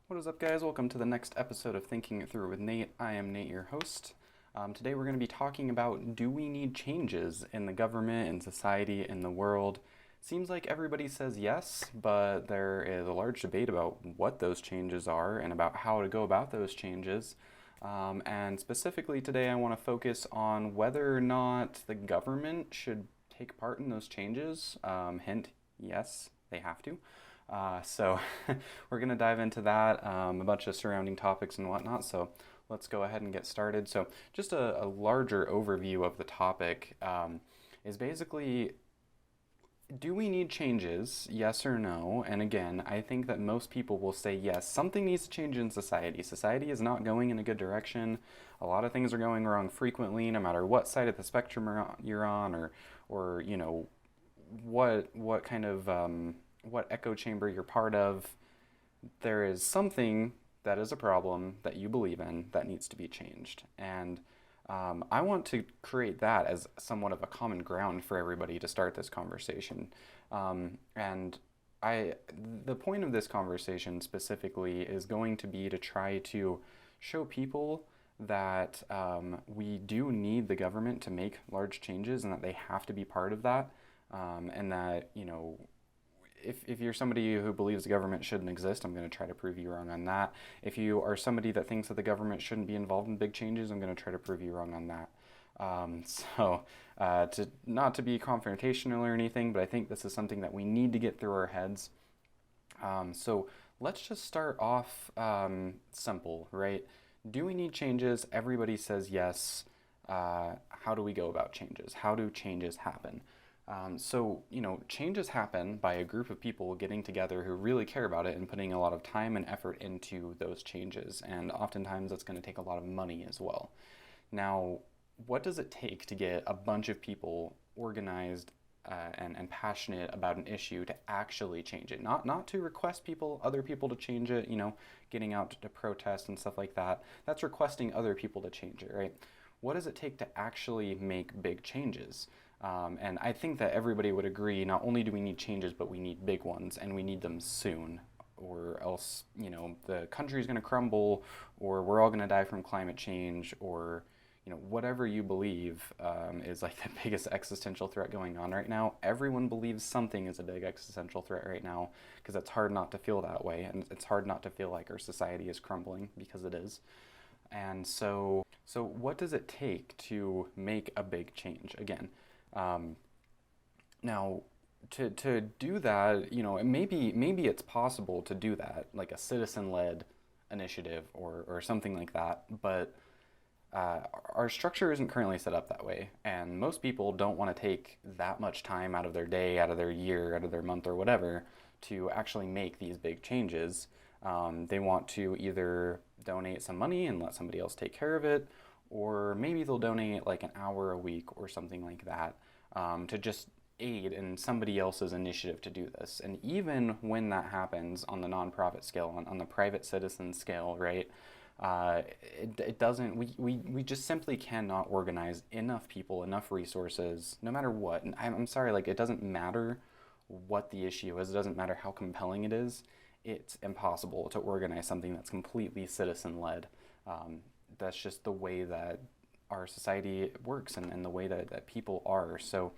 What is up, guys? Welcome to the next episode of Thinking It Through with Nate. I am Nate, your host. Today we're going to be talking about, do we need changes in the government, in society, in the world? Seems like everybody says yes, but there is a large debate about what those changes are and about how to go about those changes. And specifically today I want to focus on whether or not the government should take part in those changes. Hint, yes, they have to. So we're going to dive into that, a bunch of surrounding topics and whatnot. So let's go ahead and get started. So just a larger overview of the topic is basically, do we need changes? Yes or no? And again, I think that most people will say yes. Something needs to change in society. Society is not going in a good direction. A lot of things are going wrong frequently, no matter what side of the spectrum you're on, or what kind of what echo chamber you're part of. There is something that is a problem that you believe in that needs to be changed. And I want to create that as somewhat of a common ground for everybody to start this conversation. And the point of this conversation specifically is going to be to try to show people that we do need the government to make large changes and that they have to be part of that. And that, if you're somebody who believes the government shouldn't exist, I'm going to try to prove you wrong on that. If you are somebody that thinks that the government shouldn't be involved in big changes, I'm going to try to prove you wrong on that. Not to be confrontational or anything, but I think this is something that we need to get through our heads. So let's just start off simple, right? Do we need changes? Everybody says yes. How do we go about changes? How do changes happen? Changes happen by a group of people getting together who really care about it and putting a lot of time and effort into those changes. And oftentimes that's going to take a lot of money as well. Now, what does it take to get a bunch of people organized and passionate about an issue to actually change it? Not to request other people to change it, getting out to protest and stuff like that. That's requesting other people to change it, right? What does it take to actually make big changes? And I think that everybody would agree, not only do we need changes, but we need big ones, and we need them soon, or else, the country's going to crumble, or we're all going to die from climate change, or, whatever you believe is like the biggest existential threat going on right now. Everyone believes something is a big existential threat right now, because it's hard not to feel that way, and it's hard not to feel like our society is crumbling, because it is. And so what does it take to make a big change? Again, now, to do that, maybe it's possible to do that, like a citizen-led initiative or something like that, but our structure isn't currently set up that way, and most people don't want to take that much time out of their day, out of their year, out of their month, or whatever, to actually make these big changes. They want to either donate some money and let somebody else take care of it, or maybe they'll donate like an hour a week or something like that to just aid in somebody else's initiative to do this. And even when that happens on the nonprofit scale, on the private citizen scale, right, it doesn't, we just simply cannot organize enough people, enough resources, no matter what. And I'm sorry, like, it doesn't matter what the issue is, it doesn't matter how compelling it is, it's impossible to organize something that's completely citizen-led. That's just the way that our society works and the way that people are. So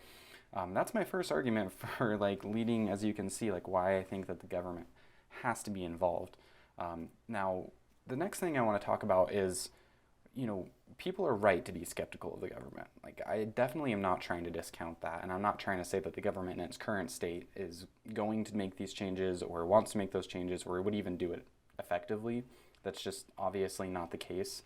that's my first argument for like leading, as you can see, like why I think that the government has to be involved. Now, the next thing I want to talk about is, people are right to be skeptical of the government. Like, I definitely am not trying to discount that, and I'm not trying to say that the government in its current state is going to make these changes or wants to make those changes or would even do it effectively. That's just obviously not the case.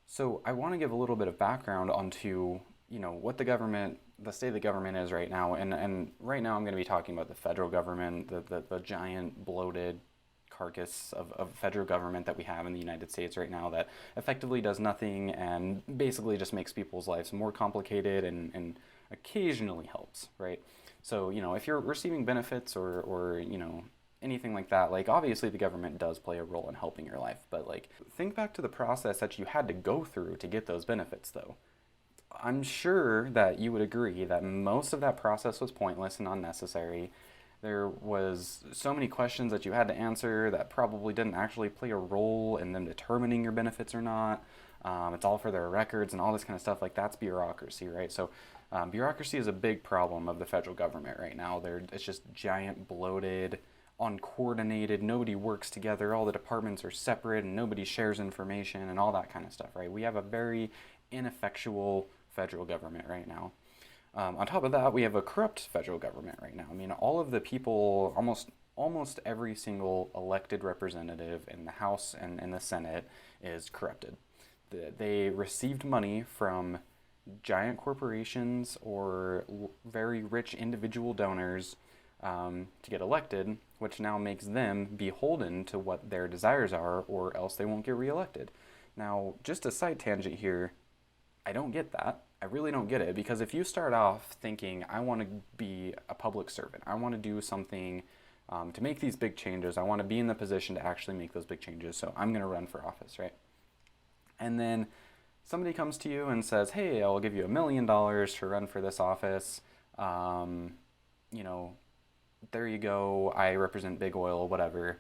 So I want to give a little bit of background onto, what the state of the government is right now. And right now I'm going to be talking about the federal government, the giant bloated carcass of federal government that we have in the United States right now that effectively does nothing and basically just makes people's lives more complicated and occasionally helps, right? So, if you're receiving benefits or anything like that, like obviously the government does play a role in helping your life, but like think back to the process that you had to go through to get those benefits though. I'm sure that you would agree that most of that process was pointless and unnecessary, There was so many questions that you had to answer that probably didn't actually play a role in them determining your benefits or not. It's all for their records and all this kind of stuff. Like, that's bureaucracy, right? So bureaucracy is a big problem of the federal government right now. It's just giant, bloated, uncoordinated. Nobody works together. All the departments are separate and nobody shares information and all that kind of stuff, right? We have a very ineffectual federal government right now. On top of that, we have a corrupt federal government right now. I mean, all of the people, almost every single elected representative in the House and in the Senate is corrupted. They received money from giant corporations or very rich individual donors to get elected, which now makes them beholden to what their desires are, or else they won't get reelected. Now, just a side tangent here, I don't get that. I really don't get it, because if you start off thinking, I want to be a public servant, I want to do something to make these big changes, I want to be in the position to actually make those big changes, so I'm going to run for office, right? And then somebody comes to you and says, hey, I'll give you $1,000,000 to run for this office. You know, there you go, I represent big oil, whatever.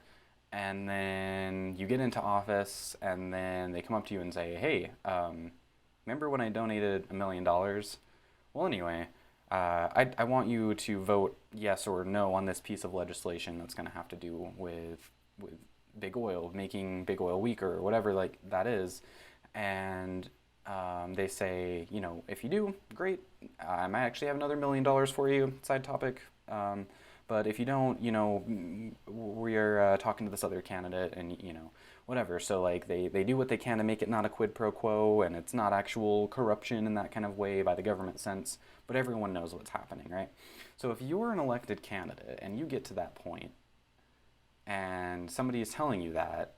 And then you get into office, and then they come up to you and say, hey, remember when I donated $1,000,000? Well, anyway, I want you to vote yes or no on this piece of legislation that's going to have to do with big oil, making big oil weaker, or whatever like that is. And they say, you know, if you do, great. I might actually have another $1,000,000 for you, side topic. But if you don't, you know, we're talking to this other candidate, and, you know, whatever. So, like, they do what they can to make it not a quid pro quo, and it's not actual corruption in that kind of way by the government sense, but everyone knows what's happening, right? So if you're an elected candidate and you get to that point and somebody is telling you that,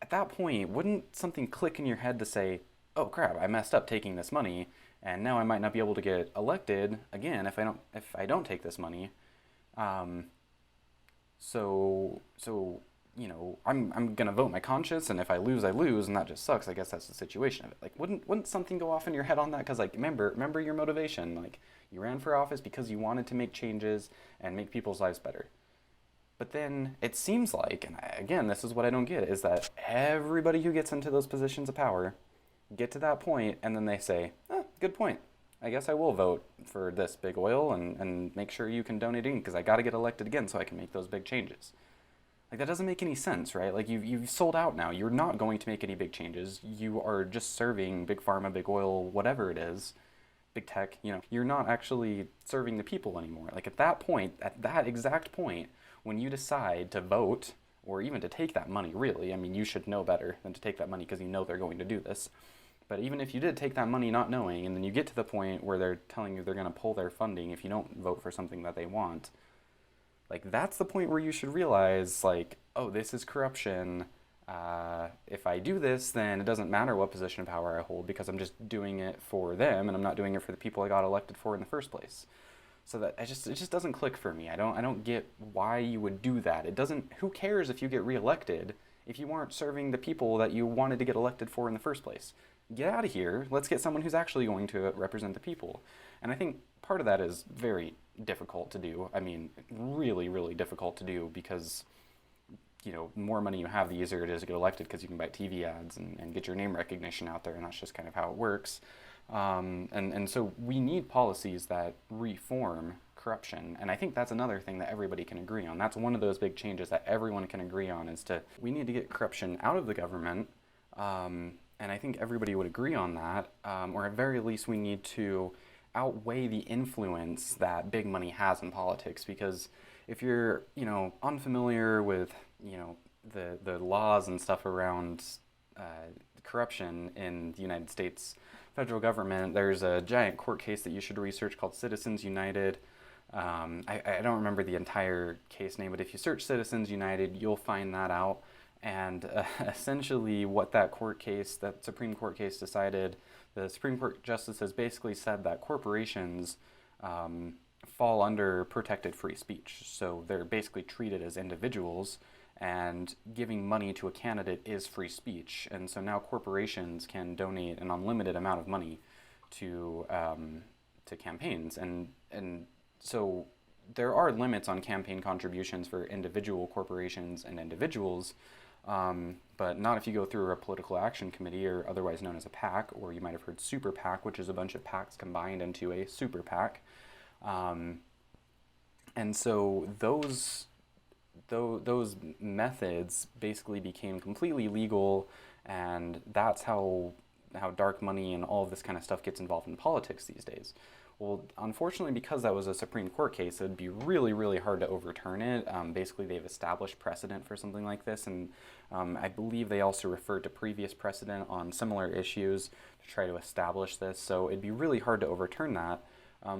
at that point, wouldn't something click in your head to say, oh crap, I messed up taking this money, and now I might not be able to get elected again if I don't take this money. So you know, I'm gonna vote my conscience, and if I lose, I lose, and that just sucks. I guess that's the situation of it. Like, wouldn't something go off in your head on that? Because, like, remember your motivation. Like, you ran for office because you wanted to make changes and make people's lives better. But then it seems like, and again, this is what I don't get, is that everybody who gets into those positions of power get to that point, and then they say, good point. I guess I will vote for this big oil and make sure you can donate in, because I got to get elected again so I can make those big changes. Like, that doesn't make any sense, right? Like, you've sold out now. You're not going to make any big changes. You are just serving big pharma, big oil, whatever it is, big tech. You know, you're not actually serving the people anymore. Like, at that point, at that exact point, when you decide to vote, or even to take that money, really, I mean, you should know better than to take that money because you know they're going to do this. But even if you did take that money not knowing, and then you get to the point where they're telling you they're going to pull their funding if you don't vote for something that they want, like, that's the point where you should realize, like, oh, this is corruption. If I do this, then it doesn't matter what position of power I hold, because I'm just doing it for them, and I'm not doing it for the people I got elected for in the first place. So that it just doesn't click for me. I don't get why you would do that. It doesn't. Who cares if you get reelected if you aren't serving the people that you wanted to get elected for in the first place? Get out of here. Let's get someone who's actually going to represent the people. And I think part of that is very difficult to do. I mean, really, really difficult to do, because, you know, the more money you have, the easier it is to get elected, because you can buy TV ads and get your name recognition out there, and that's just kind of how it works. And so we need policies that reform corruption, and I think that's another thing that everybody can agree on. That's one of those big changes that everyone can agree on, is we need to get corruption out of the government, and I think everybody would agree on that, or at very least we need to outweigh the influence that big money has in politics. Because if you're, you know, unfamiliar with, you know, the laws and stuff around corruption in the United States federal government, there's a giant court case that you should research called Citizens United. I don't remember the entire case name, but if you search Citizens United, you'll find that out. And essentially what that Supreme Court case decided, the Supreme Court justices basically said that corporations fall under protected free speech. So they're basically treated as individuals, and giving money to a candidate is free speech. And so now corporations can donate an unlimited amount of money to campaigns. And so there are limits on campaign contributions for individual corporations and individuals, but not if you go through a political action committee, or otherwise known as a PAC, or you might have heard super PAC, which is a bunch of PACs combined into a super PAC. And so those methods basically became completely legal, and that's how dark money and all of this kind of stuff gets involved in politics these days. Well, unfortunately, because that was a Supreme Court case, it'd be really, really hard to overturn it. Basically, they've established precedent for something like this, and I believe they also referred to previous precedent on similar issues to try to establish this. So it'd be really hard to overturn that.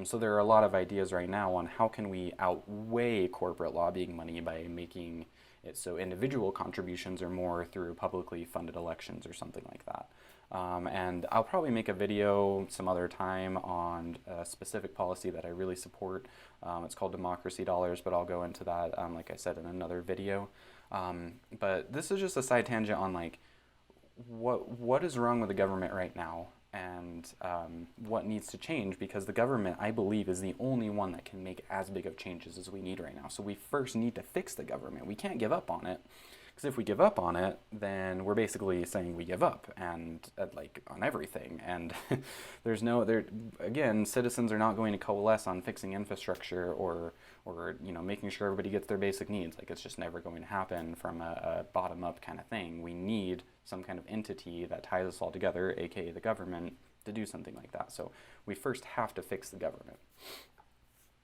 So there are a lot of ideas right now on how can we outweigh corporate lobbying money by making it so individual contributions are more through publicly funded elections or something like that. And I'll probably make a video some other time on a specific policy that I really support. It's called Democracy Dollars, but I'll go into that, like I said, in another video. But this is just a side tangent on like what is wrong with the government right now, and what needs to change, because the government, I believe, is the only one that can make as big of changes as we need right now. So we first need to fix the government. We can't give up on it. Because if we give up on it, then we're basically saying we give up, and like on everything. And again, citizens are not going to coalesce on fixing infrastructure or making sure everybody gets their basic needs. Like, it's just never going to happen from a bottom up kind of thing. We need some kind of entity that ties us all together, aka the government, to do something like that. So we first have to fix the government.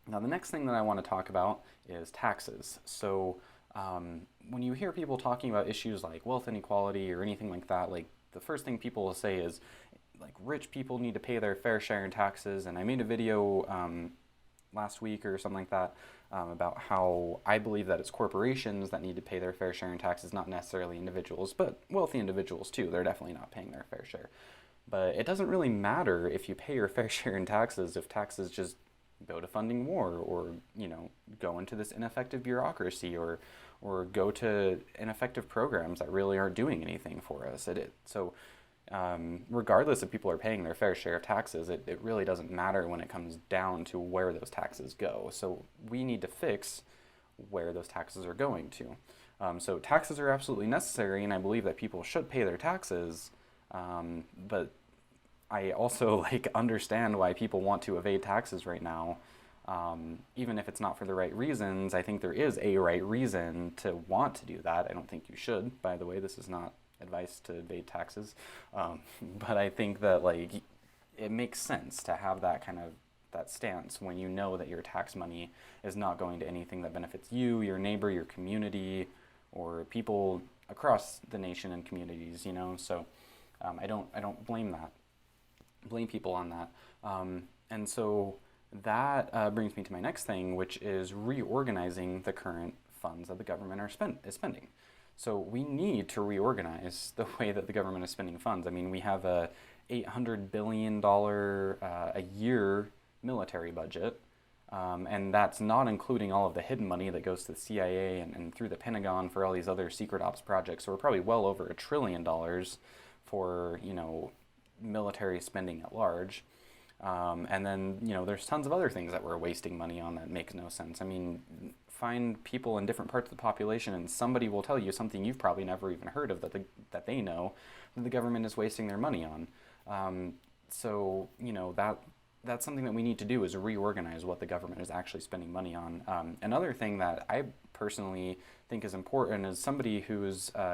Now, the next thing that I want to talk about is taxes. So when you hear people talking about issues like wealth inequality or anything like that, like the first thing people will say is like rich people need to pay their fair share in taxes. And I made a video last week or something like that about how I believe that it's corporations that need to pay their fair share in taxes, not necessarily individuals, but wealthy individuals too. They're definitely not paying their fair share. But it doesn't really matter if you pay your fair share in taxes if taxes just go to funding war, or go into this ineffective bureaucracy, or go to ineffective programs that really aren't doing anything for us. So regardless if people are paying their fair share of taxes, it really doesn't matter when it comes down to where those taxes go. So we need to fix where those taxes are going to. So taxes are absolutely necessary, and I believe that people should pay their taxes, but I also understand why people want to evade taxes right now. Even if it's not for the right reasons, I think there is a right reason to want to do that. I don't think you should, by the way. This is not advice to evade taxes. But I think that it makes sense to have that stance when you know that your tax money is not going to anything that benefits you, your neighbor, your community, or people across the nation and communities, So I don't blame people on that. And so that brings me to my next thing, which is reorganizing the current funds that the government is spending. So we need to reorganize the way that the government is spending funds. I mean, we have a $800 billion a year military budget, and that's not including all of the hidden money that goes to the CIA and through the Pentagon for all these other secret ops projects. So we're probably well over $1 trillion for, military spending at large. And then, there's tons of other things that we're wasting money on that makes no sense. I mean, find people in different parts of the population and somebody will tell you something you've probably never even heard of that they know that the government is wasting their money on. So, that's something that we need to do, is reorganize what the government is actually spending money on. Another thing that I personally think is important, as somebody who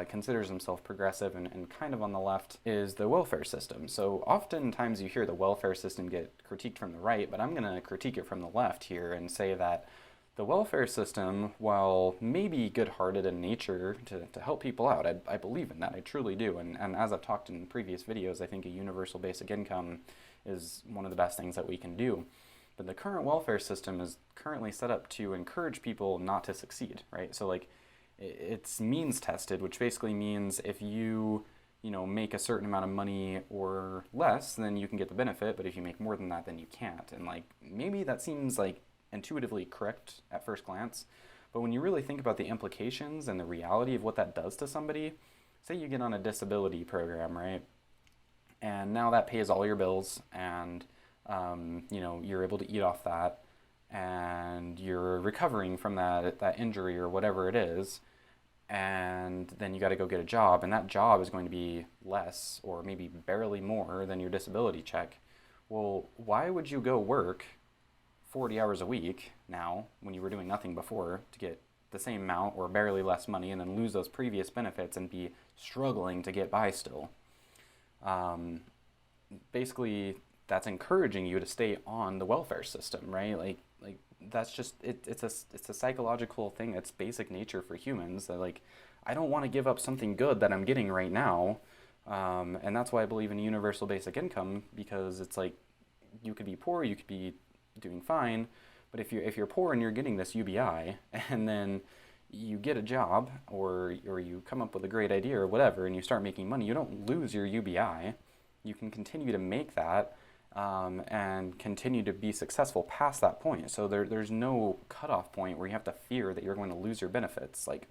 considers himself progressive and kind of on the left, is the welfare system. So oftentimes you hear the welfare system get critiqued from the right, but I'm going to critique it from the left here and say that the welfare system, while maybe good-hearted in nature to help people out, I believe in that, I truly do. And as I've talked in previous videos, I think a universal basic income is one of the best things that we can do. But the current welfare system is currently set up to encourage people not to succeed, right? So it's means tested, which basically means if you make a certain amount of money or less, then you can get the benefit, but if you make more than that, then you can't. And maybe that seems intuitively correct at first glance, but when you really think about the implications and the reality of what that does to somebody, say you get on a disability program, right? And now that pays all your bills, and you're able to eat off that, and you're recovering from that injury or whatever it is, and then you got to go get a job, and that job is going to be less or maybe barely more than your disability check. Well, why would you go work 40 hours a week now when you were doing nothing before to get the same amount or barely less money and then lose those previous benefits and be struggling to get by still? Um, Basically, that's encouraging you to stay on the welfare system, right? Like that's just it's a psychological thing. It's basic nature for humans that like I don't want to give up something good that I'm getting right now, and that's why I believe in universal basic income, because it's like you could be poor, you could be doing fine, but if you're poor and you're getting this UBI and then you get a job or you come up with a great idea or whatever and you start making money, you don't lose your UBI. You can continue to make that, and continue to be successful past that point. So there's no cutoff point where you have to fear that you're going to lose your benefits. Like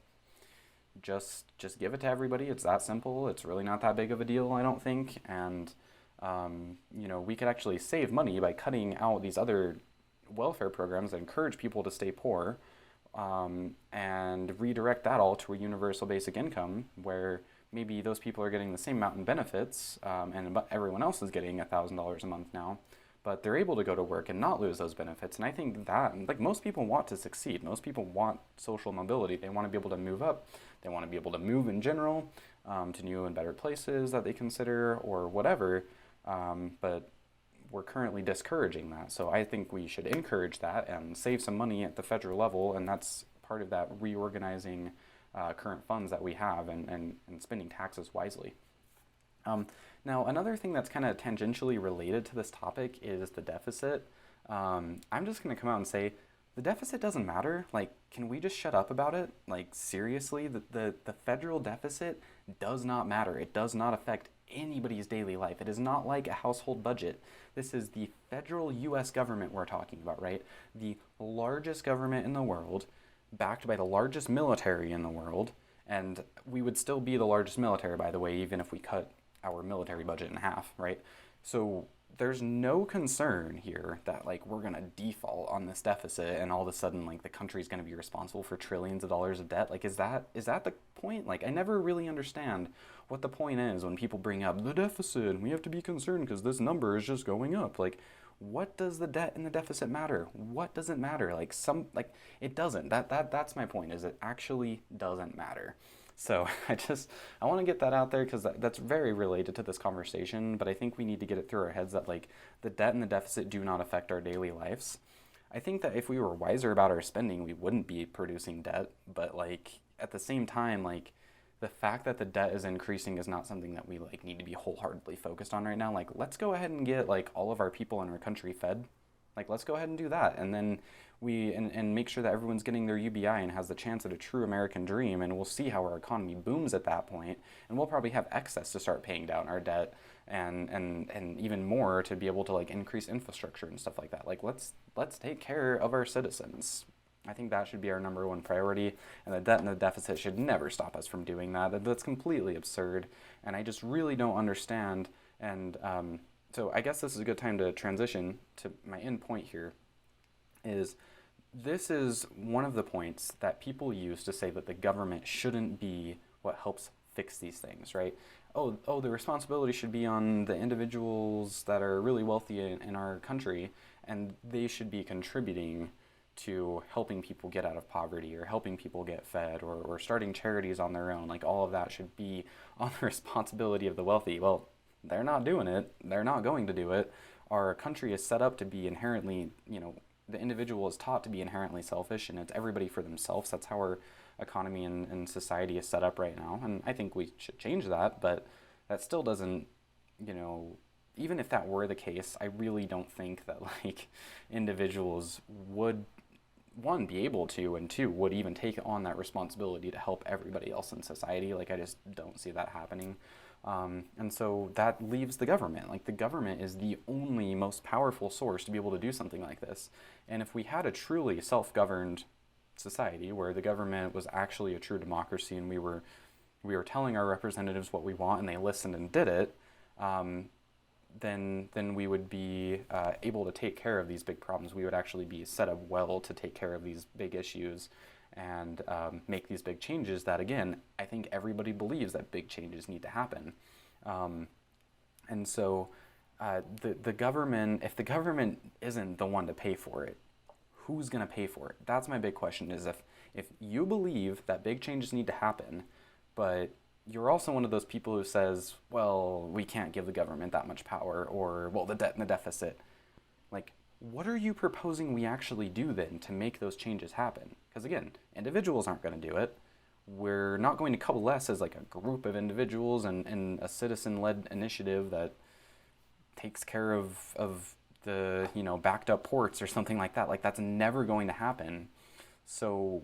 just give it to everybody. It's that simple. It's really not that big of a deal, I don't think. And we could actually save money by cutting out these other welfare programs that encourage people to stay poor, and redirect that all to a universal basic income where maybe those people are getting the same amount in benefits, and everyone else is getting $1,000 a month now, but they're able to go to work and not lose those benefits. And I think that, like, most people want to succeed. Most people want social mobility. They want to be able to move up. They want to be able to move in general, to new and better places that they consider or whatever. But we're currently discouraging that. So I think we should encourage that and save some money at the federal level, and that's part of that reorganizing current funds that we have, and spending taxes wisely. Now, another thing that's kind of tangentially related to this topic is the deficit. I'm just going to come out and say the deficit doesn't matter. Like, can we just shut up about it? Like, seriously, the federal deficit does not matter. It does not affect anybody's daily life. It is not like a household budget. This is the federal U.S. government we're talking about, right? The largest government in the world, backed by the largest military in the world, and we would still be the largest military, by the way, even if we cut our military budget in half, right? So there's no concern here that like we're gonna default on this deficit and all of a sudden like the country's gonna be responsible for trillions of dollars of debt. Like, is that the point? Like, I never really understand what the point is when people bring up the deficit and we have to be concerned because this number is just going up. Like, what does the debt and the deficit matter? What does it matter? Like it doesn't. That's my point, is it actually doesn't matter. So I want to get that out there because that's very related to this conversation, but I think we need to get it through our heads that like the debt and the deficit do not affect our daily lives. I think that if we were wiser about our spending, we wouldn't be producing debt, but like at the same time, like the fact that the debt is increasing is not something that we like need to be wholeheartedly focused on right now. Like, let's go ahead and get like all of our people in our country fed. Like, let's go ahead and do that, and then and make sure that everyone's getting their UBI and has the chance at a true American dream, and we'll see how our economy booms at that point, and we'll probably have excess to start paying down our debt, and even more to be able to like increase infrastructure and stuff like that. Like, let's take care of our citizens. I think that should be our number one priority, and the debt and the deficit should never stop us from doing that. That's completely absurd, and I just really don't understand. And so I guess this is a good time to transition to my end point here. This is one of the points that people use to say that the government shouldn't be what helps fix these things, right? Oh, the responsibility should be on the individuals that are really wealthy in our country, and they should be contributing to helping people get out of poverty or helping people get fed or starting charities on their own. Like, all of that should be on the responsibility of the wealthy. Well, they're not doing it. They're not going to do it. Our country is set up to be inherently, the individual is taught to be inherently selfish, and it's everybody for themselves. That's how our economy and society is set up right now. And I think we should change that, but that still doesn't, even if that were the case, I really don't think that like individuals would, one, be able to, and two, would even take on that responsibility to help everybody else in society. Like, I just don't see that happening. And so that leaves the government. Like, the government is the only most powerful source to be able to do something like this. And if we had a truly self-governed society where the government was actually a true democracy and we were telling our representatives what we want and they listened and did it, then we would be able to take care of these big problems. We would actually be set up well to take care of these big issues and make these big changes that, again, I think everybody believes that big changes need to happen. And so the government, if the government isn't the one to pay for it, who's going to pay for it? That's my big question, is if you believe that big changes need to happen, but you're also one of those people who says, well, we can't give the government that much power, or, well, the debt and the deficit. Like, what are you proposing we actually do then to make those changes happen? Because again, individuals aren't going to do it. We're not going to coalesce as like a group of individuals and a citizen-led initiative that takes care of the, backed up ports or something like that. Like, that's never going to happen. So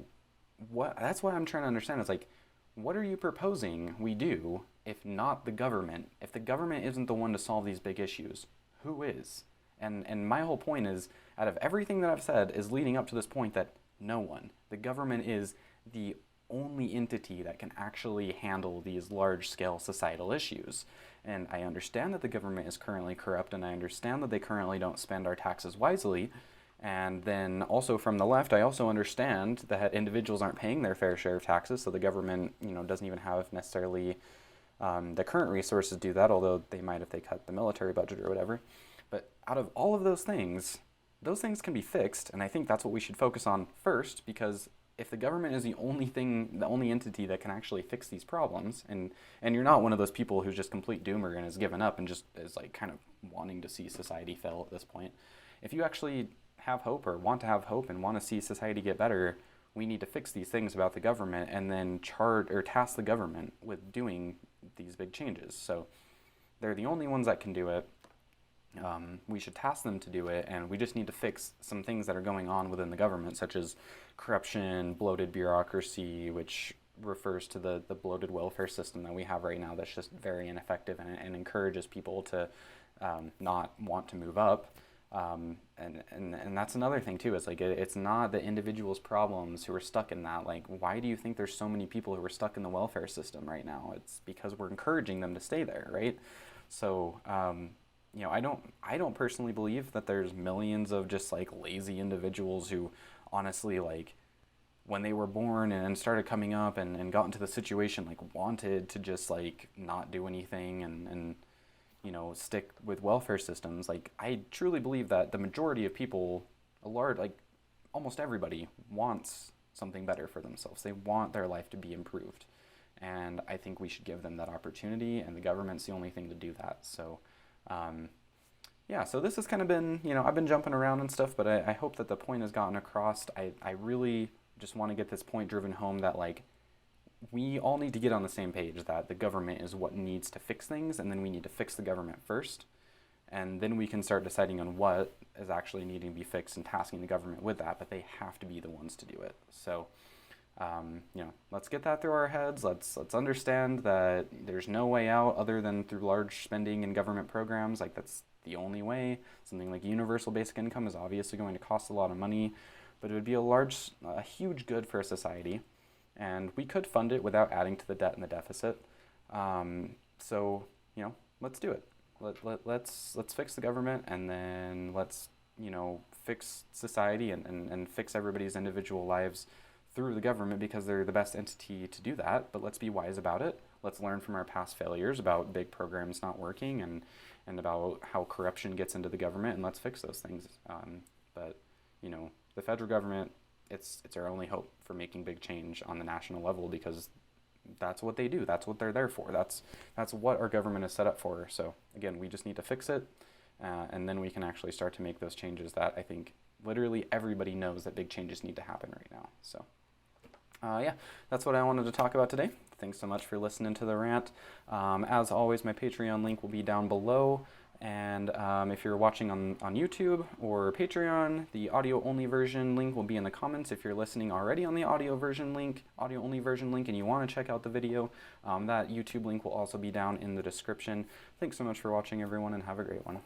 that's what I'm trying to understand is like, what are you proposing we do if not the government? If the government isn't the one to solve these big issues, who is? And my whole point is, out of everything that I've said is leading up to this point that no one. The government is the only entity that can actually handle these large-scale societal issues. And I understand that the government is currently corrupt, and I understand that they currently don't spend our taxes wisely. And then also from the left, I also understand that individuals aren't paying their fair share of taxes, so the government, doesn't even have necessarily the current resources to do that, although they might if they cut the military budget or whatever. But out of all of those things can be fixed, and I think that's what we should focus on first, because if the government is the only entity that can actually fix these problems, and you're not one of those people who's just complete doomer and has given up and just is like kind of wanting to see society fail at this point, if you actually have hope or want to have hope and want to see society get better, we need to fix these things about the government and then task the government with doing these big changes. So they're the only ones that can do it. We should task them to do it, and we just need to fix some things that are going on within the government, such as corruption, bloated bureaucracy, which refers to the bloated welfare system that we have right now that's just very ineffective and encourages people to not want to move up. And that's another thing too. It's like it's not the individual's problems who are stuck in that. Like, why do you think there's so many people who are stuck in the welfare system right now? It's because we're encouraging them to stay there, right? So I don't personally believe that there's millions of just like lazy individuals who honestly, like, when they were born and started coming up and got into the situation, like, wanted to just like not do anything and stick with welfare systems. Like, I truly believe that the majority of people, like almost everybody, wants something better for themselves. They want their life to be improved, and I think we should give them that opportunity, and the government's the only thing to do that. So so this has kind of been, I've been jumping around and stuff, but I hope that the point has gotten across. I really just want to get this point driven home that, like, we all need to get on the same page that the government is what needs to fix things, and then we need to fix the government first, and then we can start deciding on what is actually needing to be fixed and tasking the government with that, but they have to be the ones to do it. So, let's get that through our heads. Let's understand that there's no way out other than through large spending and government programs. Like, that's the only way. Something like universal basic income is obviously going to cost a lot of money, but it would be a huge good for a society. And we could fund it without adding to the debt and the deficit. Let's do it. Let's fix the government, and then let's, fix society and fix everybody's individual lives through the government, because they're the best entity to do that. But let's be wise about it. Let's learn from our past failures about big programs not working and about how corruption gets into the government, and let's fix those things. But the federal government, it's our only hope for making big change on the national level, because that's what they do. That's what they're there for. That's what our government is set up for. So again, we just need to fix it, and then we can actually start to make those changes that I think literally everybody knows that big changes need to happen right now. So that's what I wanted to talk about today. Thanks so much for listening to the rant. As always, my Patreon link will be down below. And if you're watching on YouTube or Patreon, the audio-only version link will be in the comments. If you're listening already on the audio-only version link, and you want to check out the video, that YouTube link will also be down in the description. Thanks so much for watching, everyone, and have a great one.